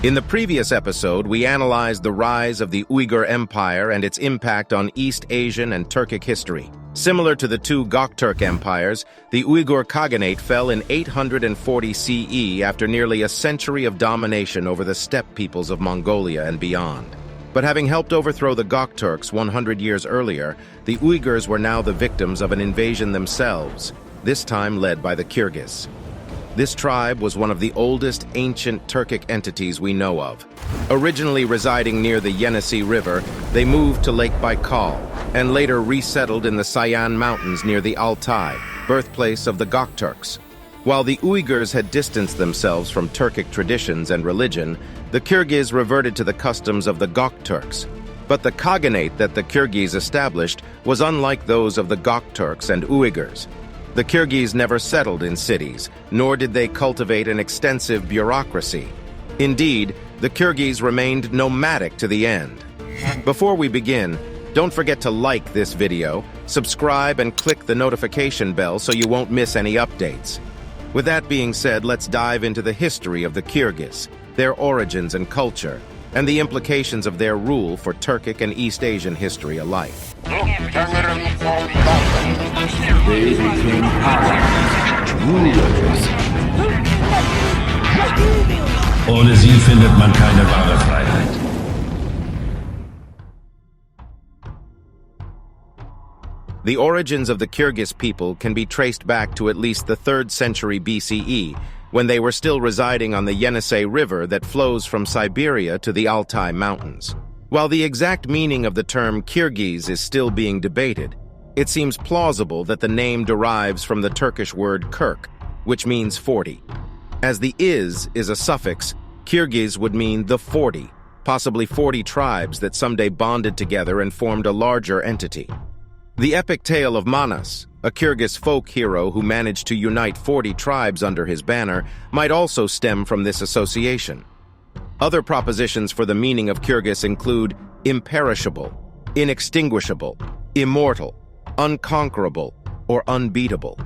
In the previous episode, we analyzed the rise of the Uyghur Empire and its impact on East Asian and Turkic history. Similar to the two Göktürk empires, the Uyghur Khaganate fell in 840 CE after nearly a century of domination over the steppe peoples of Mongolia and beyond. But having helped overthrow the Göktürks 100 years earlier, the Uyghurs were now the victims of an invasion themselves, this time led by the Kyrgyz. This tribe was one of the oldest ancient Turkic entities we know of. Originally residing near the Yenisei River, they moved to Lake Baikal and later resettled in the Sayan Mountains near the Altai, birthplace of the Göktürks. While the Uyghurs had distanced themselves from Turkic traditions and religion, the Kyrgyz reverted to the customs of the Göktürks. But the Khaganate that the Kyrgyz established was unlike those of the Göktürks and Uyghurs. The Kyrgyz never settled in cities, nor did they cultivate an extensive bureaucracy. Indeed, the Kyrgyz remained nomadic to the end. Before we begin, don't forget to like this video, subscribe, and click the notification bell so you won't miss any updates. With that being said, let's dive into the history of the Kyrgyz, their origins and culture, and the implications of their rule for Turkic and East Asian history alike. They became allies, rulers. Ohne sie findet man keine wahre Freiheit. The origins of the Kyrgyz people can be traced back to at least the 3rd century BCE, when they were still residing on the Yenisei River that flows from Siberia to the Altai Mountains. While the exact meaning of the term Kyrgyz is still being debated, it seems plausible that the name derives from the Turkish word Kirk, which means 40. As the is a suffix, Kyrgyz would mean the 40, possibly 40 tribes that someday bonded together and formed a larger entity. The epic tale of Manas, a Kyrgyz folk hero who managed to unite 40 tribes under his banner, might also stem from this association. Other propositions for the meaning of Kyrgyz include imperishable, inextinguishable, immortal, unconquerable, or unbeatable.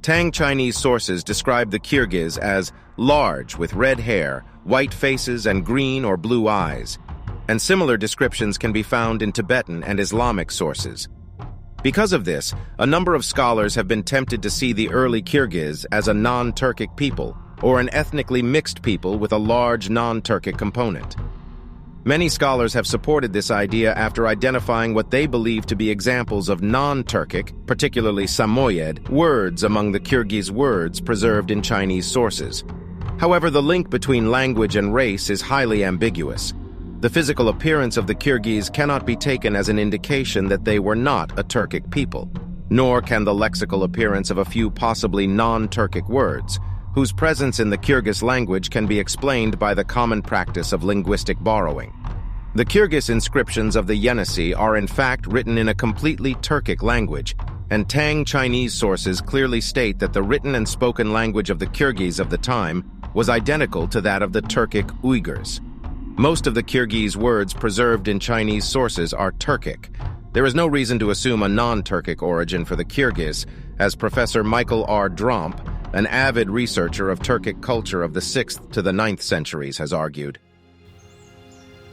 Tang Chinese sources describe the Kyrgyz as large with red hair, white faces, and green or blue eyes, and similar descriptions can be found in Tibetan and Islamic sources. Because of this, a number of scholars have been tempted to see the early Kyrgyz as a non-Turkic people, or an ethnically mixed people with a large non-Turkic component. Many scholars have supported this idea after identifying what they believe to be examples of non-Turkic, particularly Samoyed, words among the Kyrgyz words preserved in Chinese sources. However, the link between language and race is highly ambiguous. The physical appearance of the Kyrgyz cannot be taken as an indication that they were not a Turkic people, nor can the lexical appearance of a few possibly non-Turkic words, whose presence in the Kyrgyz language can be explained by the common practice of linguistic borrowing. The Kyrgyz inscriptions of the Yenisei are in fact written in a completely Turkic language, and Tang Chinese sources clearly state that the written and spoken language of the Kyrgyz of the time was identical to that of the Turkic Uyghurs. Most of the Kyrgyz words preserved in Chinese sources are Turkic. There is no reason to assume a non-Turkic origin for the Kyrgyz, as Professor Michael R. Dromp, an avid researcher of Turkic culture of the 6th to the 9th centuries, has argued.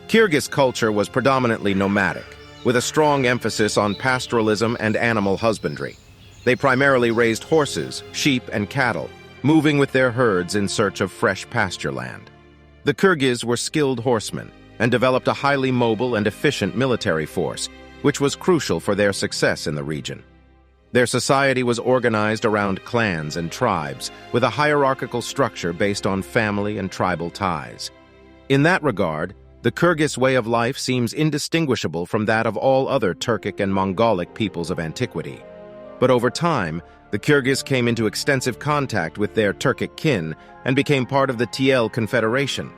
Kyrgyz culture was predominantly nomadic, with a strong emphasis on pastoralism and animal husbandry. They primarily raised horses, sheep, and cattle, moving with their herds in search of fresh pasture land. The Kyrgyz were skilled horsemen and developed a highly mobile and efficient military force, which was crucial for their success in the region. Their society was organized around clans and tribes, with a hierarchical structure based on family and tribal ties. In that regard, the Kyrgyz way of life seems indistinguishable from that of all other Turkic and Mongolic peoples of antiquity. But over time, the Kyrgyz came into extensive contact with their Turkic kin and became part of the Tiele Federation.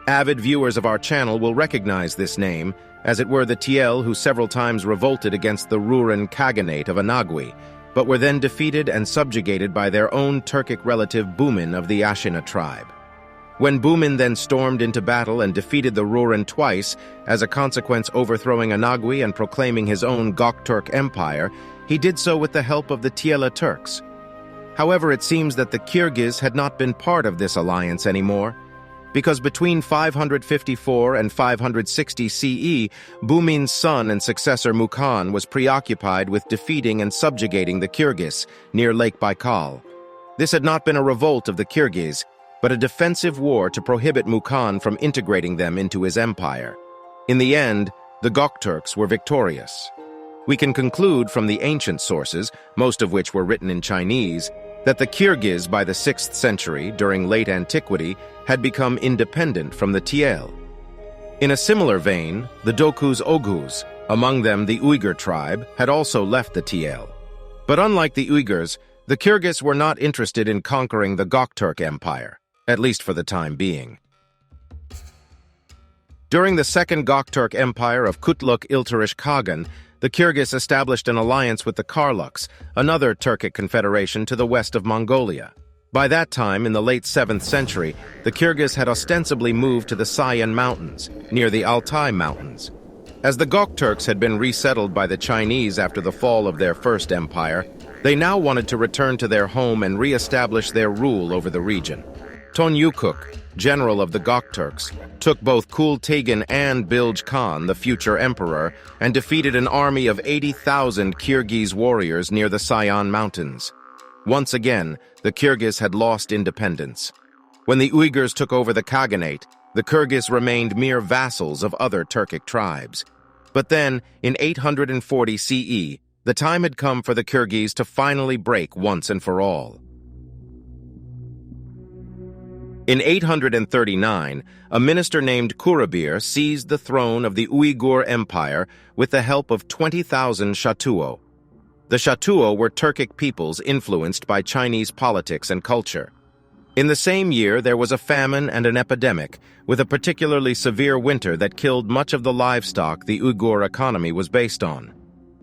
Avid viewers of our channel will recognize this name, as it were the Tiele who several times revolted against the Rouran Khaganate of Anagui, but were then defeated and subjugated by their own Turkic relative Bumin of the Ashina tribe. When Bumin then stormed into battle and defeated the Rouran twice, as a consequence overthrowing Anagui and proclaiming his own Göktürk Empire, he did so with the help of the Tiele Turks. However, it seems that the Kyrgyz had not been part of this alliance anymore. because between 554 and 560 CE, Bumin's son and successor Mukan was preoccupied with defeating and subjugating the Kyrgyz near Lake Baikal. This had not been a revolt of the Kyrgyz, but a defensive war to prohibit Mukan from integrating them into his empire. In the end, the Göktürks were victorious. We can conclude from the ancient sources, most of which were written in Chinese, that the Kyrgyz by the 6th century, during late antiquity, had become independent from the Tiele. In a similar vein, the Dokuz Oghuz, among them the Uyghur tribe, had also left the Tiele. But unlike the Uyghurs, the Kyrgyz were not interested in conquering the Göktürk Empire, at least for the time being. During the Second Göktürk Empire of Kutluk Ilturish Khagan, the Kyrgyz established an alliance with the Karluks, another Turkic confederation to the west of Mongolia. By that time, in the late 7th century, the Kyrgyz had ostensibly moved to the Sayan Mountains, near the Altai Mountains. As the Göktürks had been resettled by the Chinese after the fall of their first empire, they now wanted to return to their home and re-establish their rule over the region. Tonyukuk, general of the Göktürks, took both Kultagan and Bilge Khan, the future emperor, and defeated an army of 80,000 Kyrgyz warriors near the Sayan Mountains. Once again, the Kyrgyz had lost independence. When the Uyghurs took over the Khaganate, the Kyrgyz remained mere vassals of other Turkic tribes. But then, in 840 CE, the time had come for the Kyrgyz to finally break once and for all. In 839, a minister named Kurabir seized the throne of the Uyghur Empire with the help of 20,000 Shatuo. The Shatuo were Turkic peoples influenced by Chinese politics and culture. In the same year, there was a famine and an epidemic, with a particularly severe winter that killed much of the livestock the Uyghur economy was based on.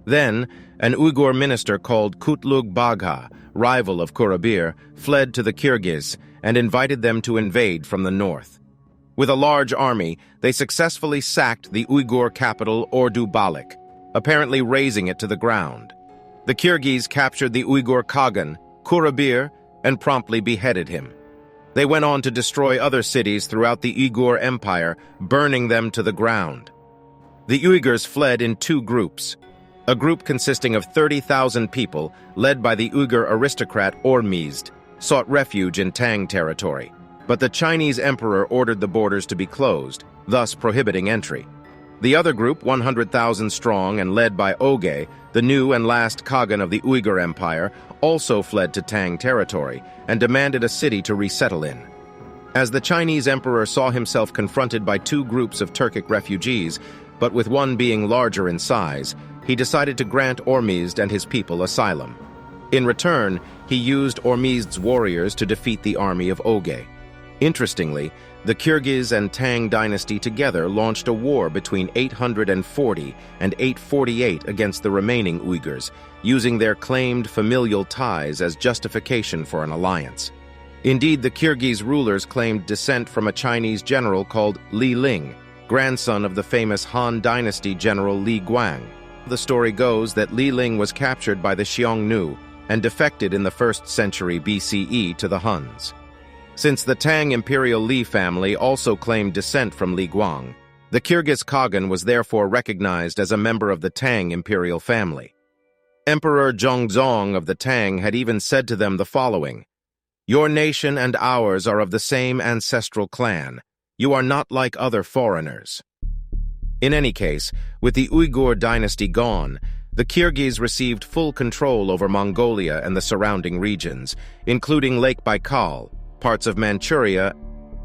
Then, an Uyghur minister called Kutlug Bagha, rival of Kurabir, fled to the Kyrgyz and invited them to invade from the north. With a large army, they successfully sacked the Uyghur capital Ordu Balik, apparently razing it to the ground. The Kyrgyz captured the Uyghur Khagan, Kurabir, and promptly beheaded him. They went on to destroy other cities throughout the Uyghur Empire, burning them to the ground. The Uyghurs fled in two groups. A group consisting of 30,000 people, led by the Uyghur aristocrat Ormizd, sought refuge in Tang territory, but the Chinese emperor ordered the borders to be closed, thus prohibiting entry. The other group, 100,000 strong and led by Oge, the new and last Khagan of the Uyghur Empire, also fled to Tang territory and demanded a city to resettle in. As the Chinese emperor saw himself confronted by two groups of Turkic refugees, but with one being larger in size, he decided to grant Ormizd and his people asylum. In return, he used Ormizd's warriors to defeat the army of Oge. Interestingly, the Kyrgyz and Tang dynasty together launched a war between 840 and 848 against the remaining Uyghurs, using their claimed familial ties as justification for an alliance. Indeed, the Kyrgyz rulers claimed descent from a Chinese general called Li Ling, grandson of the famous Han Dynasty general Li Guang. The story goes that Li Ling was captured by the Xiongnu and defected in the 1st century BCE to the Huns. Since the Tang imperial Li family also claimed descent from Li Guang, the Kyrgyz Khagan was therefore recognized as a member of the Tang imperial family. Emperor Zhongzong of the Tang had even said to them the following: "Your nation and ours are of the same ancestral clan. You are not like other foreigners." In any case, with the Uyghur dynasty gone, the Kyrgyz received full control over Mongolia and the surrounding regions, including Lake Baikal, parts of Manchuria,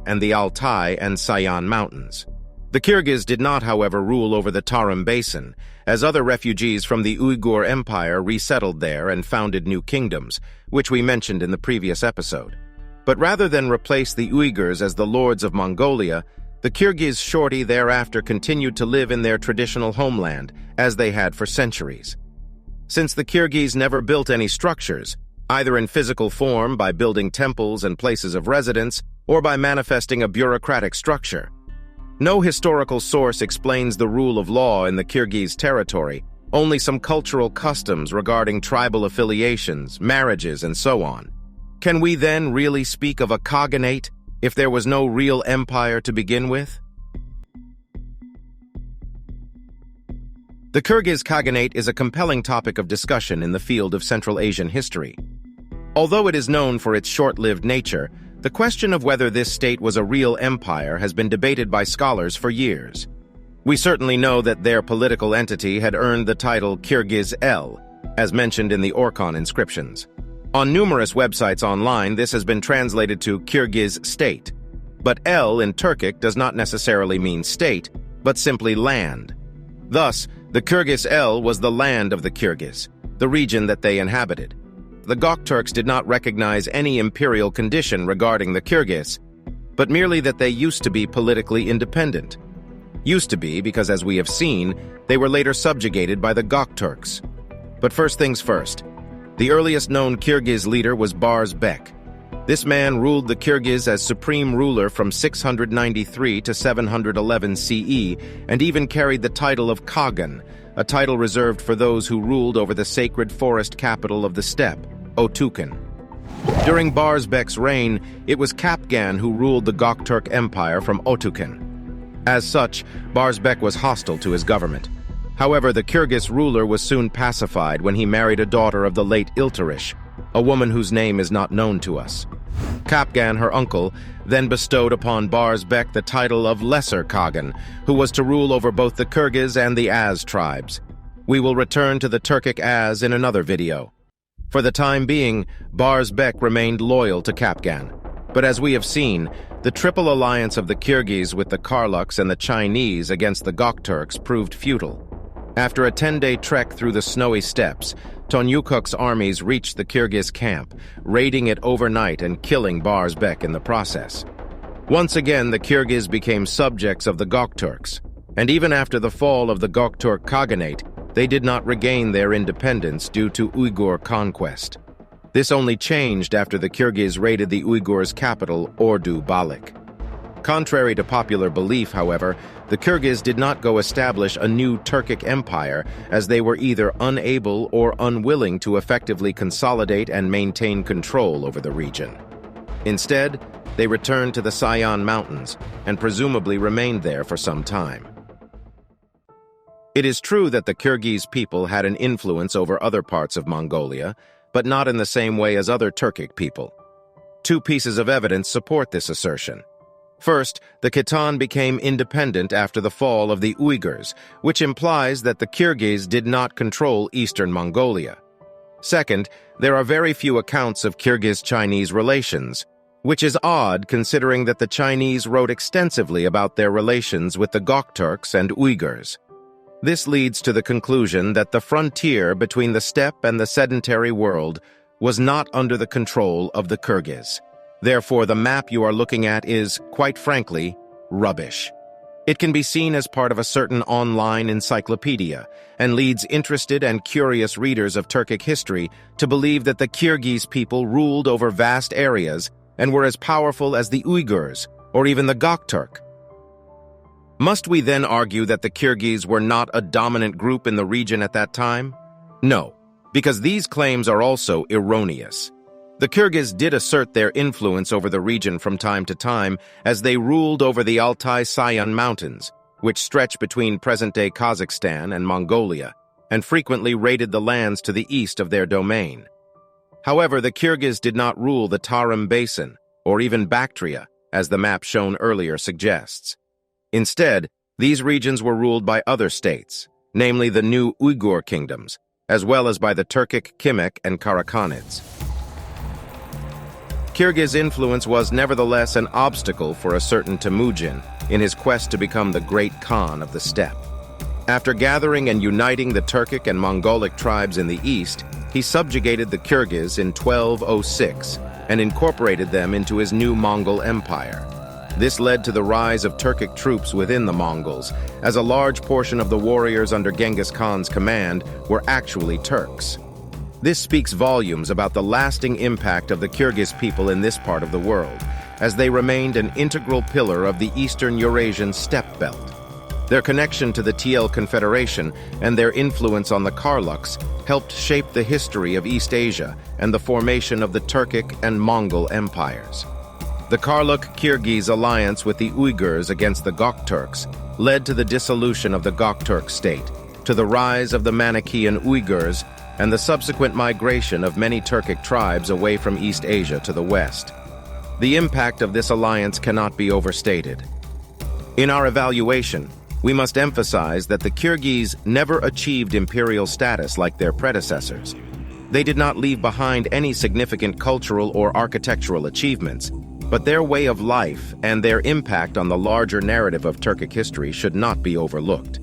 and the Altai and Sayan mountains. The Kyrgyz did not, however, rule over the Tarim Basin, as other refugees from the Uyghur Empire resettled there and founded new kingdoms, which we mentioned in the previous episode. But rather than replace the Uyghurs as the lords of Mongolia, the Kyrgyz shorty thereafter continued to live in their traditional homeland, as they had for centuries. Since the Kyrgyz never built any structures, either in physical form by building temples and places of residence, or by manifesting a bureaucratic structure, no historical source explains the rule of law in the Kyrgyz territory, only some cultural customs regarding tribal affiliations, marriages, and so on. Can we then really speak of a Khaganate, if there was no real empire to begin with? The Kyrgyz Khaganate is a compelling topic of discussion in the field of Central Asian history. Although it is known for its short-lived nature, the question of whether this state was a real empire has been debated by scholars for years. We certainly know that their political entity had earned the title Kyrgyz El, as mentioned in the Orkhon inscriptions. On numerous websites online, this has been translated to Kyrgyz state. But El in Turkic does not necessarily mean state, but simply land. Thus, the Kyrgyz El was the land of the Kyrgyz, the region that they inhabited. The Göktürks did not recognize any imperial condition regarding the Kyrgyz, but merely that they used to be politically independent. Used to be because, as we have seen, they were later subjugated by the Göktürks. But first things first, the earliest known Kyrgyz leader was Bars Bek. This man ruled the Kyrgyz as supreme ruler from 693 to 711 CE, and even carried the title of Khagan, a title reserved for those who ruled over the sacred forest capital of the steppe, Otukhan. During Bars Bek's reign, it was Kapgan who ruled the Göktürk Empire from Otukhan. As such, Bars Bek was hostile to his government. However, the Kyrgyz ruler was soon pacified when he married a daughter of the late Ilturish, a woman whose name is not known to us. Kapgan, her uncle, then bestowed upon Bars Bek the title of Lesser Khagan, who was to rule over both the Kyrgyz and the Az tribes. We will return to the Turkic Az in another video. For the time being, Bars Bek remained loyal to Kapgan. But as we have seen, the triple alliance of the Kyrgyz with the Karluks and the Chinese against the Göktürks proved futile. After a 10-day trek through the snowy steppes, Tonyukuk's armies reached the Kyrgyz camp, raiding it overnight and killing Bars Bek in the process. Once again, the Kyrgyz became subjects of the Göktürks, and even after the fall of the Göktürk Khaganate, they did not regain their independence due to Uyghur conquest. This only changed after the Kyrgyz raided the Uyghurs' capital, Ordu Balik. Contrary to popular belief, however, the Kyrgyz did not go establish a new Turkic empire, as they were either unable or unwilling to effectively consolidate and maintain control over the region. Instead, they returned to the Sayan mountains and presumably remained there for some time. It is true that the Kyrgyz people had an influence over other parts of Mongolia, but not in the same way as other Turkic people. Two pieces of evidence support this assertion. First, the Khitan became independent after the fall of the Uyghurs, which implies that the Kyrgyz did not control eastern Mongolia. Second, there are very few accounts of Kyrgyz-Chinese relations, which is odd considering that the Chinese wrote extensively about their relations with the Göktürks and Uyghurs. This leads to the conclusion that the frontier between the steppe and the sedentary world was not under the control of the Kyrgyz. Therefore, the map you are looking at is, quite frankly, rubbish. It can be seen as part of a certain online encyclopedia and leads interested and curious readers of Turkic history to believe that the Kyrgyz people ruled over vast areas and were as powerful as the Uyghurs or even the Göktürk. Must we then argue that the Kyrgyz were not a dominant group in the region at that time? No, because these claims are also erroneous. The Kyrgyz did assert their influence over the region from time to time as they ruled over the Altai-Sayan mountains, which stretch between present-day Kazakhstan and Mongolia, and frequently raided the lands to the east of their domain. However, the Kyrgyz did not rule the Tarim Basin, or even Bactria, as the map shown earlier suggests. Instead, these regions were ruled by other states, namely the new Uyghur kingdoms, as well as by the Turkic Kimek and Karakhanids. Kyrgyz influence was nevertheless an obstacle for a certain Temujin in his quest to become the great Khan of the steppe. After gathering and uniting the Turkic and Mongolic tribes in the east, he subjugated the Kyrgyz in 1206 and incorporated them into his new Mongol empire. This led to the rise of Turkic troops within the Mongols, as a large portion of the warriors under Genghis Khan's command were actually Turks. This speaks volumes about the lasting impact of the Kyrgyz people in this part of the world, as they remained an integral pillar of the Eastern Eurasian steppe belt. Their connection to the Tiele Federation and their influence on the Karluks helped shape the history of East Asia and the formation of the Turkic and Mongol empires. The Karluk-Kyrgyz alliance with the Uyghurs against the Göktürks led to the dissolution of the Göktürk state, to the rise of the Manichaean Uyghurs, and the subsequent migration of many Turkic tribes away from East Asia to the west. The impact of this alliance cannot be overstated. In our evaluation, we must emphasize that the Kyrgyz never achieved imperial status like their predecessors. They did not leave behind any significant cultural or architectural achievements, but their way of life and their impact on the larger narrative of Turkic history should not be overlooked.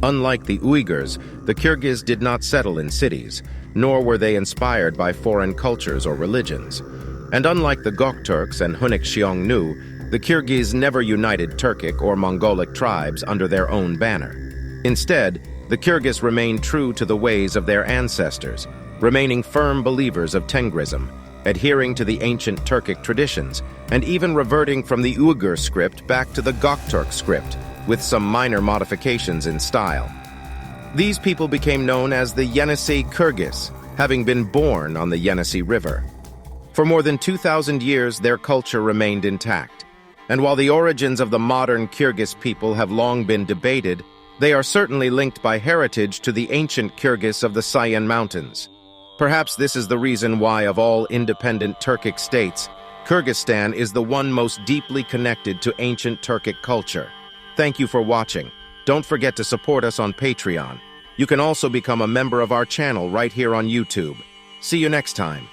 Unlike the Uyghurs, the Kyrgyz did not settle in cities, nor were they inspired by foreign cultures or religions. And unlike the Göktürks and Hunnik Xiongnu, the Kyrgyz never united Turkic or Mongolic tribes under their own banner. Instead, the Kyrgyz remained true to the ways of their ancestors, remaining firm believers of Tengrism, adhering to the ancient Turkic traditions, and even reverting from the Uyghur script back to the Göktürk script, with some minor modifications in style. These people became known as the Yenisei Kyrgyz, having been born on the Yenisei River. For more than 2,000 years, their culture remained intact. And while the origins of the modern Kyrgyz people have long been debated, they are certainly linked by heritage to the ancient Kyrgyz of the Sayan Mountains. Perhaps this is the reason why, of all independent Turkic states, Kyrgyzstan is the one most deeply connected to ancient Turkic culture. Thank you for watching. Don't forget to support us on Patreon. You can also become a member of our channel right here on YouTube. See you next time.